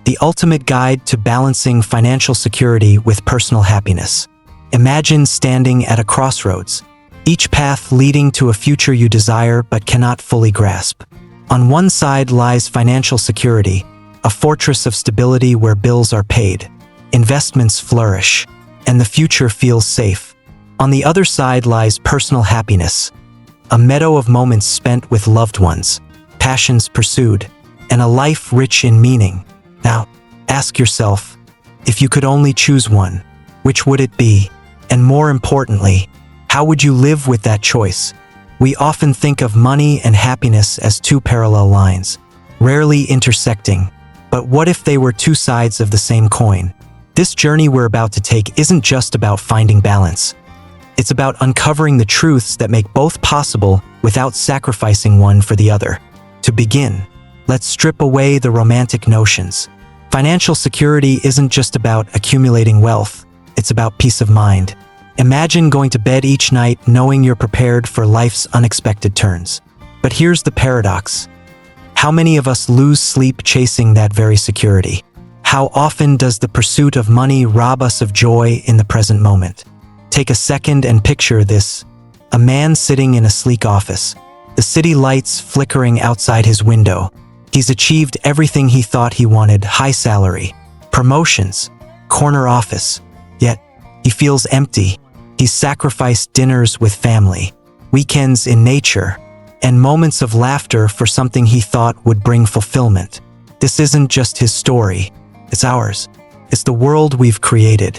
the ultimate guide to balancing financial security with personal happiness. Imagine standing at a crossroads, each path leading to a future you desire but cannot fully grasp. On one side lies financial security, a fortress of stability where bills are paid, investments flourish, and the future feels safe. On the other side lies personal happiness, a meadow of moments spent with loved ones, passions pursued, and a life rich in meaning. Now, ask yourself, if you could only choose one, which would it be? And more importantly, how would you live with that choice? We often think of money and happiness as two parallel lines, rarely intersecting. But what if they were two sides of the same coin? This journey we're about to take isn't just about finding balance. It's about uncovering the truths that make both possible without sacrificing one for the other. To begin, let's strip away the romantic notions. Financial security isn't just about accumulating wealth, it's about peace of mind. Imagine going to bed each night knowing you're prepared for life's unexpected turns. But here's the paradox. How many of us lose sleep chasing that very security? How often does the pursuit of money rob us of joy in the present moment? Take a second and picture this. A man sitting in a sleek office, the city lights flickering outside his window. He's achieved everything he thought he wanted: high salary, promotions, corner office. Yet, he feels empty. He's sacrificed dinners with family, weekends in nature, and moments of laughter for something he thought would bring fulfillment. This isn't just his story, it's ours. It's the world we've created.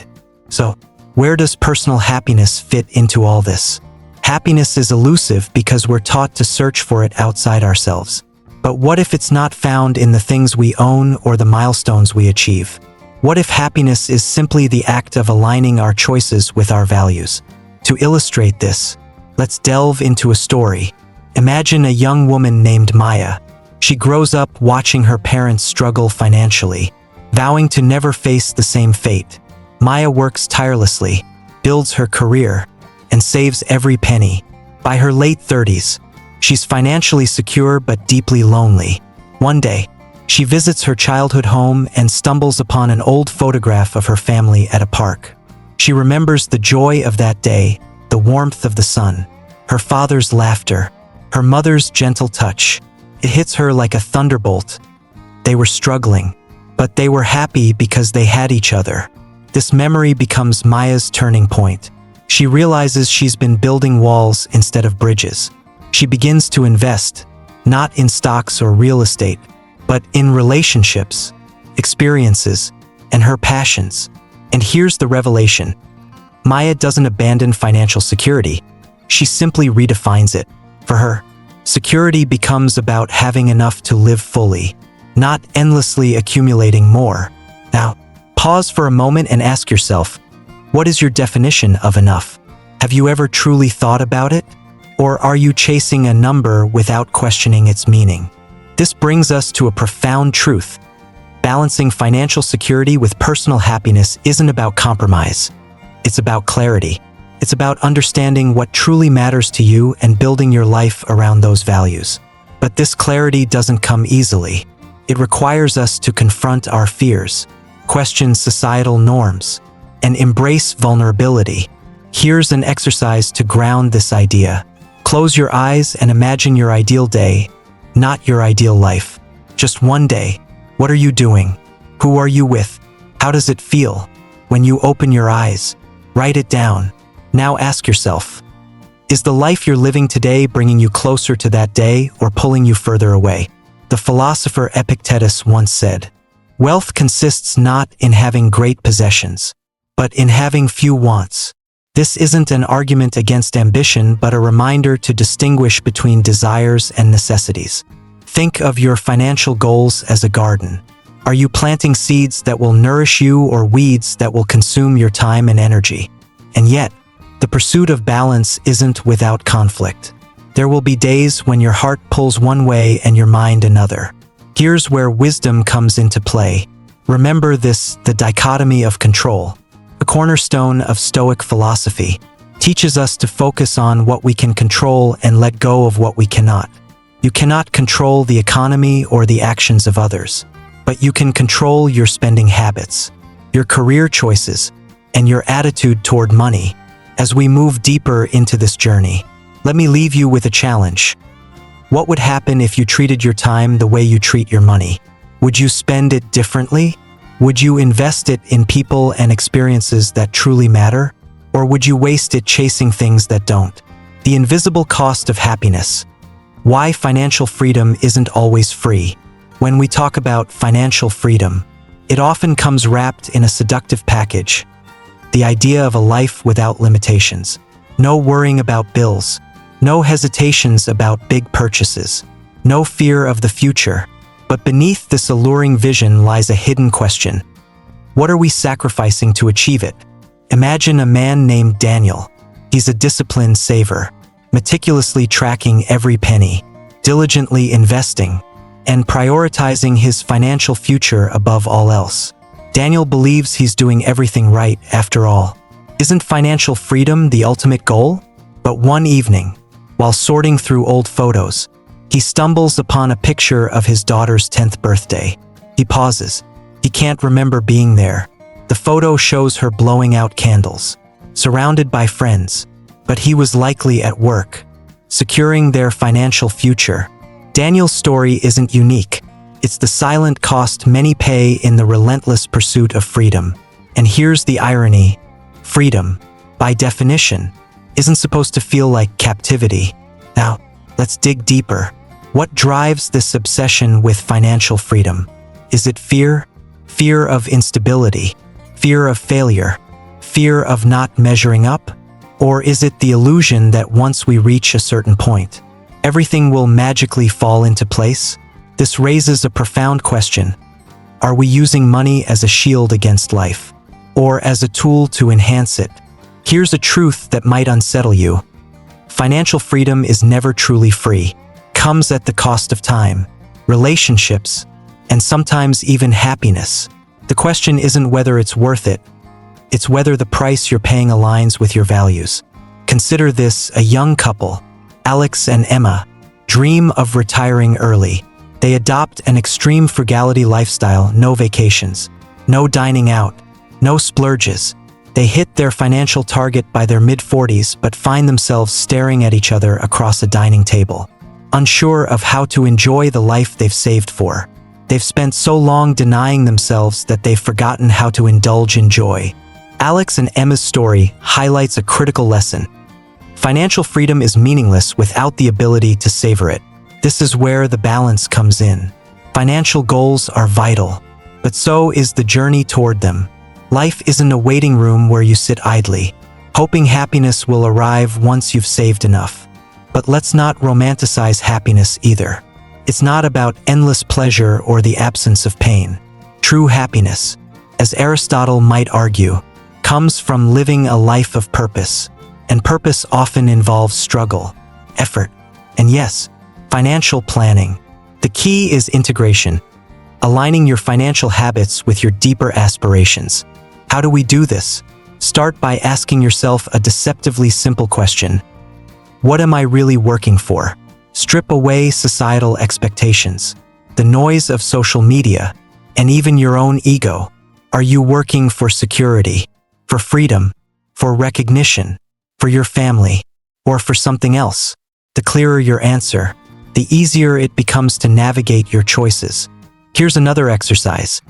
So, where does personal happiness fit into all this? Happiness is elusive because we're taught to search for it outside ourselves. But what if it's not found in the things we own or the milestones we achieve? What if happiness is simply the act of aligning our choices with our values? To illustrate this, let's delve into a story. Imagine a young woman named Maya. She grows up watching her parents struggle financially, vowing to never face the same fate. Maya works tirelessly, builds her career, and saves every penny. By her late 30s, she's financially secure but deeply lonely. One day, she visits her childhood home and stumbles upon an old photograph of her family at a park. She remembers the joy of that day, the warmth of the sun, her father's laughter, her mother's gentle touch. It hits her like a thunderbolt. They were struggling, but they were happy because they had each other. This memory becomes Maya's turning point. She realizes she's been building walls instead of bridges. She begins to invest, not in stocks or real estate, but in relationships, experiences, and her passions. And here's the revelation. Maya doesn't abandon financial security. She simply redefines it. For her, security becomes about having enough to live fully, not endlessly accumulating more. Now, pause for a moment and ask yourself, what is your definition of enough? Have you ever truly thought about it? Or are you chasing a number without questioning its meaning? This brings us to a profound truth. Balancing financial security with personal happiness isn't about compromise. It's about clarity. It's about understanding what truly matters to you and building your life around those values. But this clarity doesn't come easily. It requires us to confront our fears, question societal norms, and embrace vulnerability. Here's an exercise to ground this idea. Close your eyes and imagine your ideal day, not your ideal life. Just one day. What are you doing? Who are you with? How does it feel? When you open your eyes, write it down. Now ask yourself, is the life you're living today bringing you closer to that day or pulling you further away? The philosopher Epictetus once said, "Wealth consists not in having great possessions, but in having few wants." This isn't an argument against ambition, but a reminder to distinguish between desires and necessities. Think of your financial goals as a garden. Are you planting seeds that will nourish you or weeds that will consume your time and energy? And yet, the pursuit of balance isn't without conflict. There will be days when your heart pulls one way and your mind another. Here's where wisdom comes into play. Remember this, the dichotomy of control. The cornerstone of Stoic philosophy teaches us to focus on what we can control and let go of what we cannot. You cannot control the economy or the actions of others, but you can control your spending habits, your career choices, and your attitude toward money. As we move deeper into this journey, let me leave you with a challenge. What would happen if you treated your time the way you treat your money? Would you spend it differently? Would you invest it in people and experiences that truly matter? Or would you waste it chasing things that don't? The invisible cost of happiness. Why financial freedom isn't always free. When we talk about financial freedom, it often comes wrapped in a seductive package. The idea of a life without limitations. No worrying about bills. No hesitations about big purchases. No fear of the future. But beneath this alluring vision lies a hidden question. What are we sacrificing to achieve it? Imagine a man named Daniel. He's a disciplined saver, meticulously tracking every penny, diligently investing, and prioritizing his financial future above all else. Daniel believes he's doing everything right after all. Isn't financial freedom the ultimate goal? But one evening, while sorting through old photos, he stumbles upon a picture of his daughter's 10th birthday. He pauses. He can't remember being there. The photo shows her blowing out candles, surrounded by friends, but he was likely at work, securing their financial future. Daniel's story isn't unique. It's the silent cost many pay in the relentless pursuit of freedom. And here's the irony. Freedom, by definition, isn't supposed to feel like captivity. Now, let's dig deeper. What drives this obsession with financial freedom? Is it fear? Fear of instability? Fear of failure? Fear of not measuring up? Or is it the illusion that once we reach a certain point, everything will magically fall into place? This raises a profound question. Are we using money as a shield against life, or as a tool to enhance it? Here's a truth that might unsettle you. Financial freedom is never truly free. It comes at the cost of time, relationships, and sometimes even happiness. The question isn't whether it's worth it. It's whether the price you're paying aligns with your values. Consider this: a young couple, Alex and Emma, dream of retiring early. They adopt an extreme frugality lifestyle, no vacations, no dining out, no splurges. They hit their financial target by their mid-40s but find themselves staring at each other across a dining table, unsure of how to enjoy the life they've saved for. They've spent so long denying themselves that they've forgotten how to indulge in joy. Alex and Emma's story highlights a critical lesson. Financial freedom is meaningless without the ability to savor it. This is where the balance comes in. Financial goals are vital, but so is the journey toward them. Life isn't a waiting room where you sit idly, hoping happiness will arrive once you've saved enough. But let's not romanticize happiness either. It's not about endless pleasure or the absence of pain. True happiness, as Aristotle might argue, comes from living a life of purpose, and purpose often involves struggle, effort, and yes, financial planning. The key is integration, aligning your financial habits with your deeper aspirations. How do we do this? Start by asking yourself a deceptively simple question. What am I really working for? Strip away societal expectations, the noise of social media, and even your own ego. Are you working for security, for freedom, for recognition, for your family, or for something else? The clearer your answer, the easier it becomes to navigate your choices. Here's another exercise.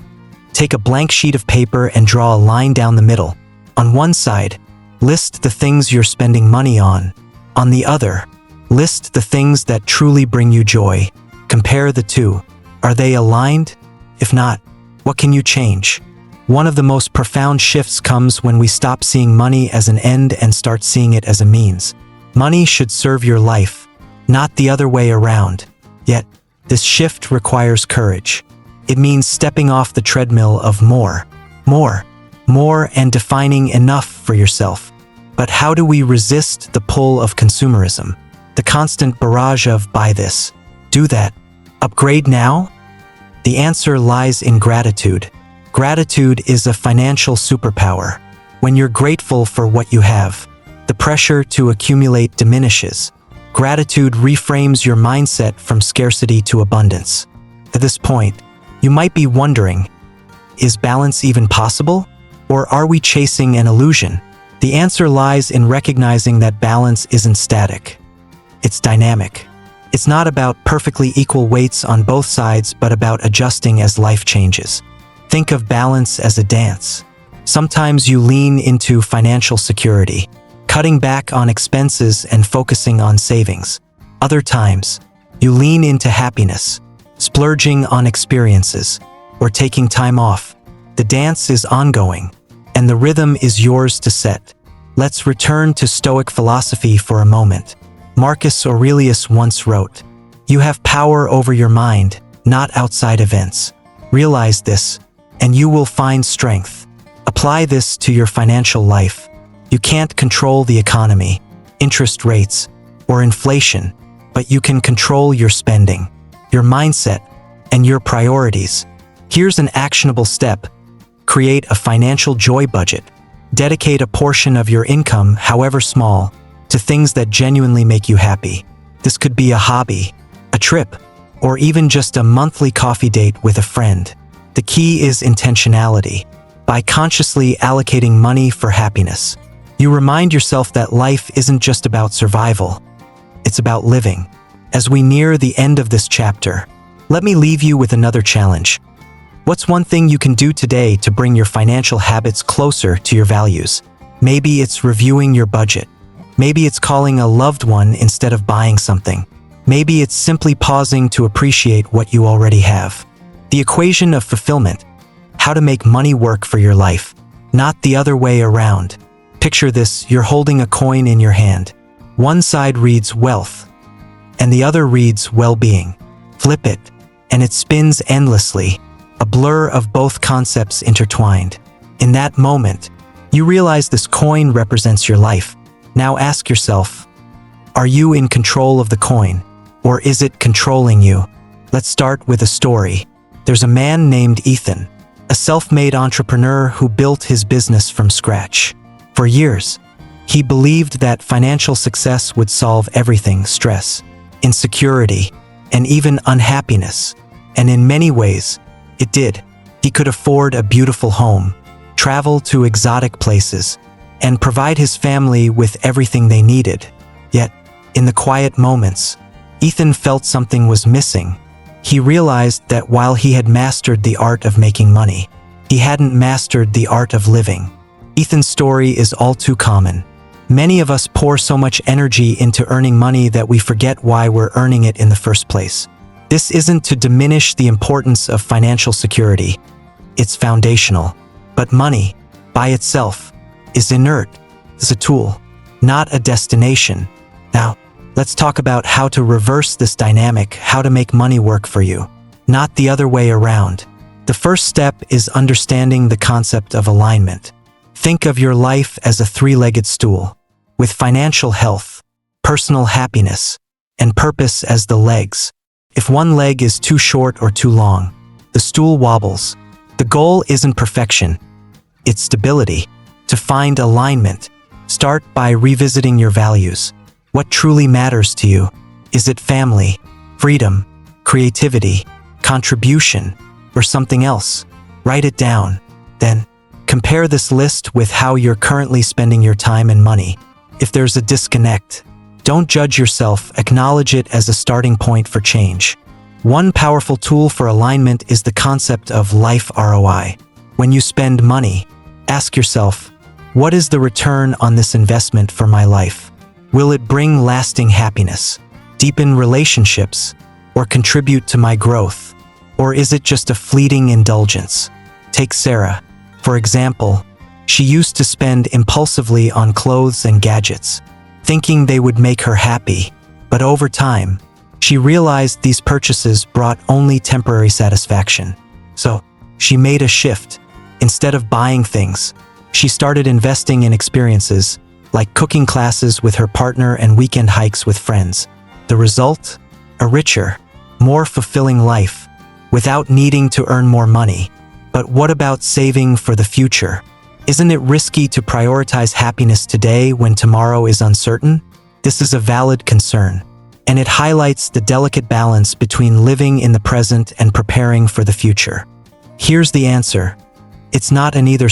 Take a blank sheet of paper and draw a line down the middle. On one side, list the things you're spending money on. On the other, list the things that truly bring you joy. Compare the two. Are they aligned? If not, what can you change? One of the most profound shifts comes when we stop seeing money as an end and start seeing it as a means. Money should serve your life, not the other way around. Yet, this shift requires courage. It means stepping off the treadmill of more, and defining enough for yourself. But how do we resist the pull of consumerism? The constant barrage of buy this, do that, upgrade now? The answer lies in gratitude. Gratitude is a financial superpower. When you're grateful for what you have, the pressure to accumulate diminishes. Gratitude reframes your mindset from scarcity to abundance. At this point, You might be wondering, is balance even possible? Or are we chasing an illusion? The answer lies in recognizing that balance isn't static. It's dynamic. It's not about perfectly equal weights on both sides, but about adjusting as life changes. Think of balance as a dance. Sometimes you lean into financial security, cutting back on expenses and focusing on savings. Other times, you lean into happiness, splurging on experiences, or taking time off. The dance is ongoing, and the rhythm is yours to set. Let's return to Stoic philosophy for a moment. Marcus Aurelius once wrote, "You have power over your mind, not outside events. Realize this, and you will find strength." Apply this to your financial life. You can't control the economy, interest rates, or inflation, but you can control your spending, your mindset, and your priorities. Here's an actionable step. Create a financial joy budget. Dedicate a portion of your income, however small, to things that genuinely make you happy. This could be a hobby, a trip, or even just a monthly coffee date with a friend. The key is intentionality. By consciously allocating money for happiness, you remind yourself that life isn't just about survival. It's about living. As we near the end of this chapter, let me leave you with another challenge. What's one thing you can do today to bring your financial habits closer to your values? Maybe it's reviewing your budget. Maybe it's calling a loved one instead of buying something. Maybe it's simply pausing to appreciate what you already have. The equation of fulfillment: how to make money work for your life, not the other way around. Picture this: you're holding a coin in your hand. One side reads wealth, and the other reads well-being. Flip it, and it spins endlessly, a blur of both concepts intertwined. In that moment, you realize this coin represents your life. Now ask yourself, are you in control of the coin, or is it controlling you? Let's start with a story. There's a man named Ethan, a self-made entrepreneur who built his business from scratch. For years, he believed that financial success would solve everything: stress, insecurity, and even unhappiness. And in many ways, it did. He could afford a beautiful home, travel to exotic places, and provide his family with everything they needed. Yet, in the quiet moments, Ethan felt something was missing. He realized that while he had mastered the art of making money, he hadn't mastered the art of living. Ethan's story is all too common. Many of us pour so much energy into earning money that we forget why we're earning it in the first place. This isn't to diminish the importance of financial security. It's foundational. But money, by itself, is inert. It's a tool, not a destination. Now, let's talk about how to reverse this dynamic, how to make money work for you, not the other way around. The first step is understanding the concept of alignment. Think of your life as a three-legged stool, with financial health, personal happiness, and purpose as the legs. If one leg is too short or too long, the stool wobbles. The goal isn't perfection, it's stability. To find alignment, start by revisiting your values. What truly matters to you? Is it family, freedom, creativity, contribution, or something else? Write it down. Then, compare this list with how you're currently spending your time and money. If there's a disconnect, don't judge yourself, acknowledge it as a starting point for change. One powerful tool for alignment is the concept of life ROI. When you spend money, ask yourself, what is the return on this investment for my life? Will it bring lasting happiness, deepen relationships, or contribute to my growth? Or is it just a fleeting indulgence? Take Sarah, for example. She used to spend impulsively on clothes and gadgets, thinking they would make her happy. But over time, she realized these purchases brought only temporary satisfaction. So, she made a shift. Instead of buying things, she started investing in experiences, like cooking classes with her partner and weekend hikes with friends. The result? A richer, more fulfilling life, without needing to earn more money. But what about saving for the future? Isn't it risky to prioritize happiness today when tomorrow is uncertain? This is a valid concern. and it highlights the delicate balance between living in the present and preparing for the future. Here's the answer. It's not an either/,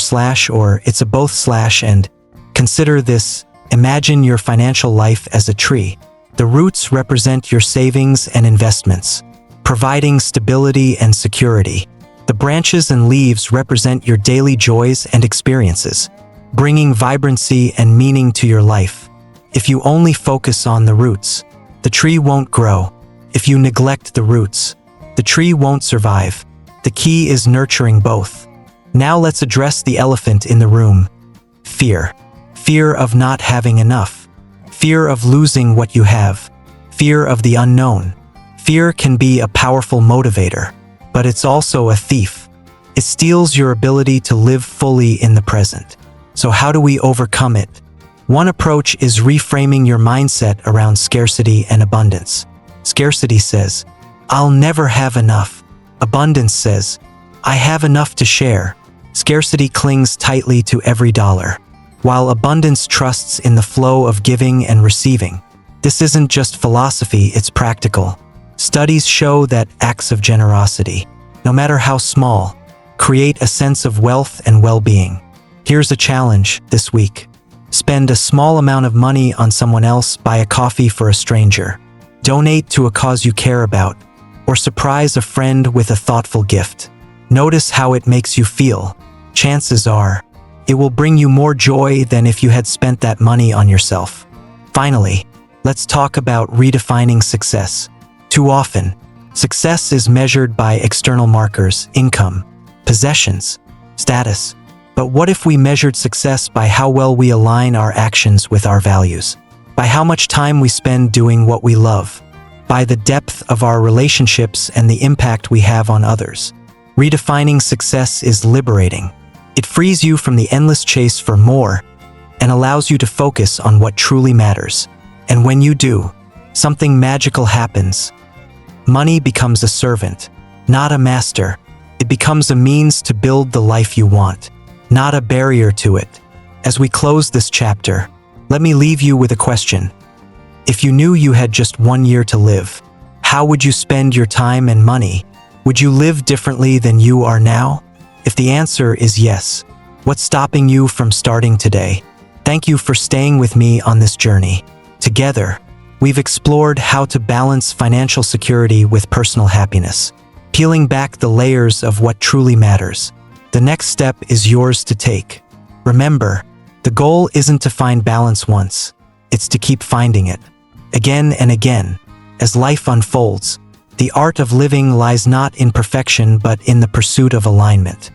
or it's a both/, and consider this. Imagine your financial life as a tree. The roots represent your savings and investments, providing stability and security. The branches and leaves represent your daily joys and experiences, bringing vibrancy and meaning to your life. If you only focus on the roots, the tree won't grow. If you neglect the roots, the tree won't survive. The key is nurturing both. Now let's address the elephant in the room. Fear. Fear of not having enough. Fear of losing what you have. Fear of the unknown. Fear can be a powerful motivator, but it's also a thief. It steals your ability to live fully in the present. So how do we overcome it? One approach is reframing your mindset around scarcity and abundance. Scarcity says, "I'll never have enough." Abundance says, "I have enough to share." Scarcity clings tightly to every dollar, while abundance trusts in the flow of giving and receiving. This isn't just philosophy, it's practical. Studies show that acts of generosity, no matter how small, create a sense of wealth and well-being. Here's a challenge this week. Spend a small amount of money on someone else, buy a coffee for a stranger, donate to a cause you care about, or surprise a friend with a thoughtful gift. Notice how it makes you feel. Chances are, it will bring you more joy than if you had spent that money on yourself. Finally, let's talk about redefining success. Too often, success is measured by external markers, income, possessions, status. But what if we measured success by how well we align our actions with our values? By how much time we spend doing what we love? By the depth of our relationships and the impact we have on others? Redefining success is liberating. It frees you from the endless chase for more and allows you to focus on what truly matters. And when you do, something magical happens. Money becomes a servant, not a master. It becomes a means to build the life you want, not a barrier to it. As we close this chapter, let me leave you with a question. If you knew you had just 1 year to live, how would you spend your time and money? Would you live differently than you are now? If the answer is yes, what's stopping you from starting today? Thank you for staying with me on this journey. Together, we've explored how to balance financial security with personal happiness, peeling back the layers of what truly matters. The next step is yours to take. Remember, the goal isn't to find balance once, it's to keep finding it, again and again. As life unfolds, the art of living lies not in perfection but in the pursuit of alignment.